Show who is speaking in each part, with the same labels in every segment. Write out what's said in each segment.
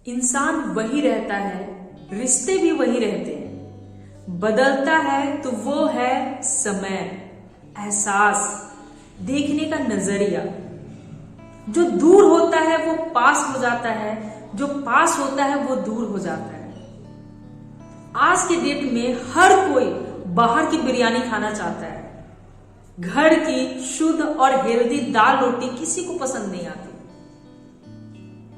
Speaker 1: इंसान वही रहता है, रिश्ते भी वही रहते हैं। बदलता है तो वो है समय, एहसास, देखने का नजरिया। जो दूर होता है वो पास हो जाता है, जो पास होता है वो दूर हो जाता है। आज के डेट में हर कोई बाहर की बिरयानी खाना चाहता है। घर की शुद्ध और हेल्दी दाल रोटी किसी को पसंद नहीं आती।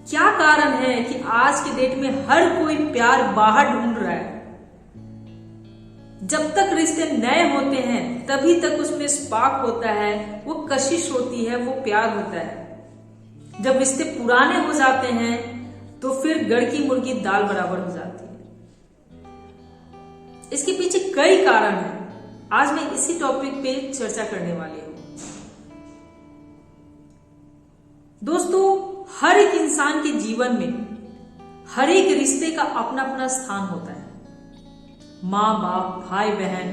Speaker 1: क्या कारण है कि आज के डेट में हर कोई प्यार बाहर ढूंढ रहा है? जब तक रिश्ते नए होते हैं तभी तक उसमें स्पार्क होता है, वो कशिश होती है, वो प्यार होता है। जब रिश्ते पुराने हो जाते हैं तो फिर गड़ की मुर्गी दाल बराबर हो जाती है। इसके पीछे कई कारण हैं। आज मैं इसी टॉपिक पे चर्चा करने वाली हूं। दोस्तों, हर एक इंसान के जीवन में हर एक रिश्ते का अपना अपना स्थान होता है। माँ बाप, भाई बहन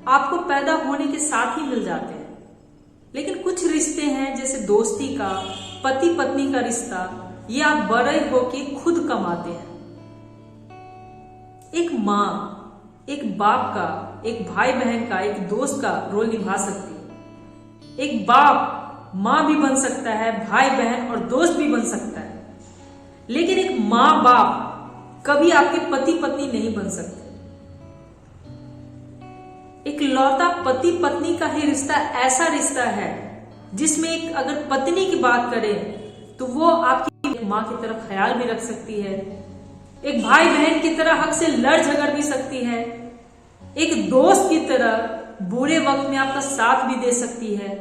Speaker 1: आपको पैदा होने के साथ ही मिल जाते हैं। लेकिन कुछ रिश्ते हैं जैसे दोस्ती का, पति पत्नी का रिश्ता, ये आप बड़े होके खुद कमाते हैं। एक माँ एक बाप का, एक भाई बहन का, एक दोस्त का रोल निभा सकती है। एक बाप माँ भी बन सकता है, भाई बहन और दोस्त भी बन सकता है। लेकिन एक माँ बाप कभी आपके पति पत्नी नहीं बन सकते। एक लौता पति पत्नी का ही रिश्ता ऐसा रिश्ता है जिसमें एक अगर पत्नी की बात करें तो वो आपकी माँ की तरह ख्याल भी रख सकती है। एक भाई बहन की तरह हक से लड़ झगड़ भी सकती है। एक दोस्त की तरह बुरे वक्त में आपका साथ भी दे सकती है।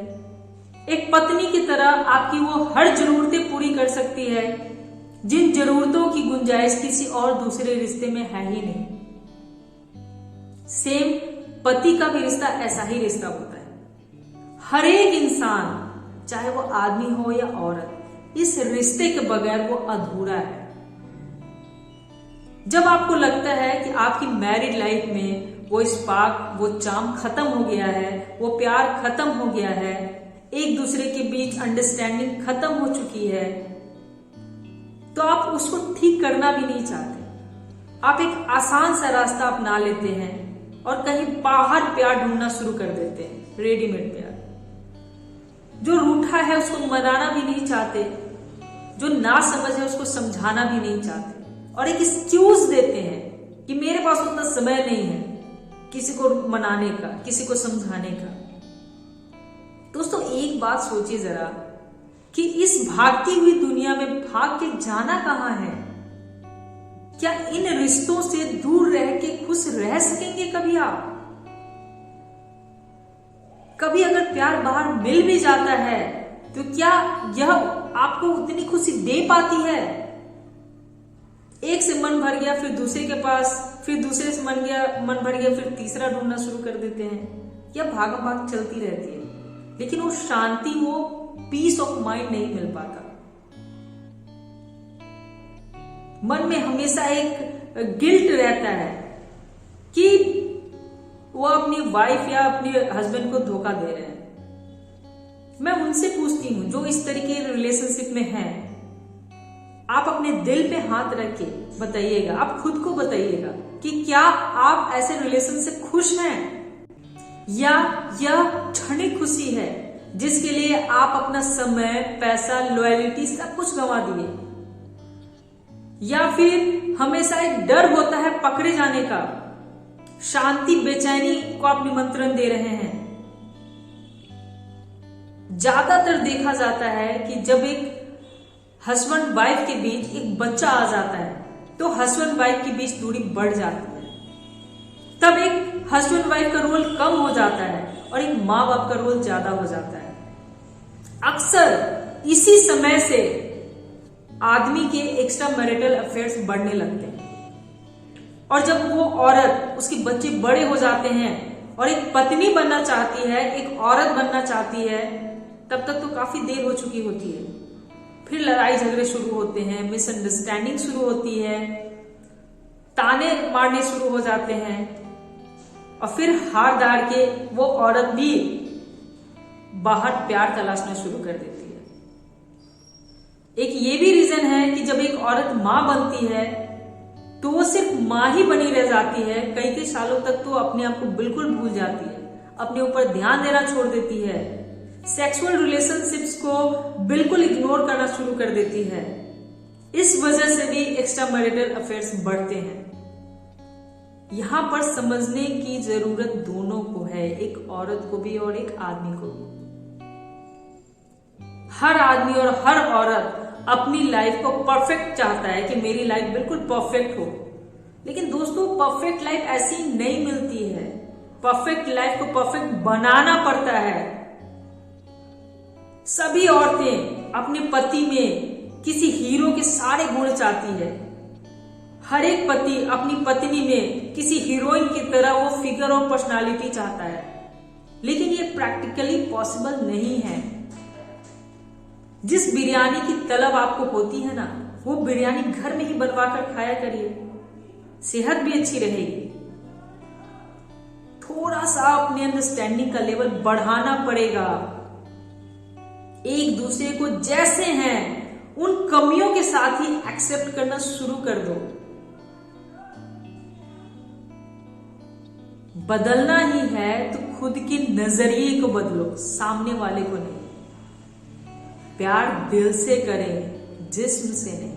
Speaker 1: एक पत्नी की तरह आपकी वो हर जरूरतें पूरी कर सकती है जिन जरूरतों की गुंजाइश किसी और दूसरे रिश्ते में है ही नहीं। सेम पति का भी रिश्ता ऐसा ही रिश्ता होता है। हर एक इंसान, चाहे वो आदमी हो या औरत, इस रिश्ते के बगैर वो अधूरा है। जब आपको लगता है कि आपकी मैरिड लाइफ में वो स्पार्क, वो चार्म खत्म हो गया है, वो प्यार खत्म हो गया है, एक दूसरे के बीच अंडरस्टैंडिंग खत्म हो चुकी है, तो आप उसको ठीक करना भी नहीं चाहते। आप एक आसान सा रास्ता अपना लेते हैं और कहीं बाहर प्यार ढूंढना शुरू कर देते हैं, रेडीमेड प्यार। जो रूठा है उसको मनाना भी नहीं चाहते, जो ना समझ है उसको समझाना भी नहीं चाहते, और एक एक्सक्यूज देते हैं कि मेरे पास उतना समय नहीं है किसी को मनाने का, किसी को समझाने का। दोस्तों, एक बात सोचिए जरा कि इस भागती हुई दुनिया में भाग के जाना कहां है? क्या इन रिश्तों से दूर रह के खुश रह सकेंगे कभी आप? कभी अगर प्यार बाहर मिल भी जाता है तो क्या यह आपको उतनी खुशी दे पाती है? एक से मन भर गया फिर दूसरे के पास, फिर दूसरे से मन भर गया फिर तीसरा ढूंढना शुरू कर देते हैं। यह भागा भाग चलती रहती है, लेकिन वो शांति, वो पीस ऑफ माइंड नहीं मिल पाता। मन में हमेशा एक गिल्ट रहता है कि वो अपनी वाइफ या अपने हस्बैंड को धोखा दे रहे हैं। मैं उनसे पूछती हूँ जो इस तरीके के रिलेशनशिप में हैं, आप अपने दिल पे हाथ रख के बताइएगा, आप खुद को बताइएगा कि क्या आप ऐसे रिलेशन से खुश हैं, या यह क्षणिक खुशी है जिसके लिए आप अपना समय, पैसा, लॉयल्टी सब कुछ गंवा दिए, या फिर हमेशा एक डर होता है पकड़े जाने का, शांति, बेचैनी को आप निमंत्रण दे रहे हैं। ज्यादातर देखा जाता है कि जब एक हस्बैंड वाइफ के बीच एक बच्चा आ जाता है तो हस्बैंड वाइफ के बीच दूरी बढ़ जाती है। तब एक हस्बैंड वाइफ का रोल कम हो जाता है और एक माँ बाप का रोल ज्यादा हो जाता है। अक्सर इसी समय से आदमी के एक्स्ट्रा मैरिटल अफेयर्स बढ़ने लगते हैं, और जब वो औरत, उसके बच्चे बड़े हो जाते हैं और एक पत्नी बनना चाहती है, एक औरत बनना चाहती है, तब तक तो काफी देर हो चुकी होती है। फिर लड़ाई झगड़े शुरू होते हैं, मिसअंडरस्टैंडिंग शुरू होती है, ताने मारने शुरू हो जाते हैं, और फिर हार दार के वो औरत भी बाहर प्यार तलाशना शुरू कर देती है। एक ये भी रीजन है कि जब एक औरत माँ बनती है तो वो सिर्फ माँ ही बनी रह जाती है, कई कई सालों तक तो अपने आप को बिल्कुल भूल जाती है, अपने ऊपर ध्यान देना छोड़ देती है, सेक्सुअल रिलेशनशिप्स को बिल्कुल इग्नोर करना शुरू कर देती है। इस वजह से भी एक्स्ट्रा मैरिटल अफेयर्स बढ़ते हैं। यहां पर समझने की जरूरत दोनों को है, एक औरत को भी और एक आदमी को भी। हर आदमी और हर औरत अपनी लाइफ को परफेक्ट चाहता है कि मेरी लाइफ बिल्कुल परफेक्ट हो, लेकिन दोस्तों परफेक्ट लाइफ ऐसी नहीं मिलती है। परफेक्ट लाइफ को परफेक्ट बनाना पड़ता है। सभी औरतें अपने पति में किसी हीरो के सारे गुण चाहती है। हर एक पति अपनी पत्नी में किसी हीरोइन की तरह वो फिगर और पर्सनालिटी चाहता है, लेकिन ये प्रैक्टिकली पॉसिबल नहीं है। जिस बिरयानी की तलब आपको होती है ना, वो बिरयानी घर में ही बनवा कर खाया करिए, सेहत भी अच्छी रहेगी। थोड़ा सा अपने अंडरस्टैंडिंग का लेवल बढ़ाना पड़ेगा। एक दूसरे को जैसे हैं उन कमियों के साथ ही एक्सेप्ट करना शुरू कर दो। बदलना ही है तो खुद के नजरिए को बदलो, सामने वाले को नहीं। प्यार दिल से करें, जिस्म से नहीं।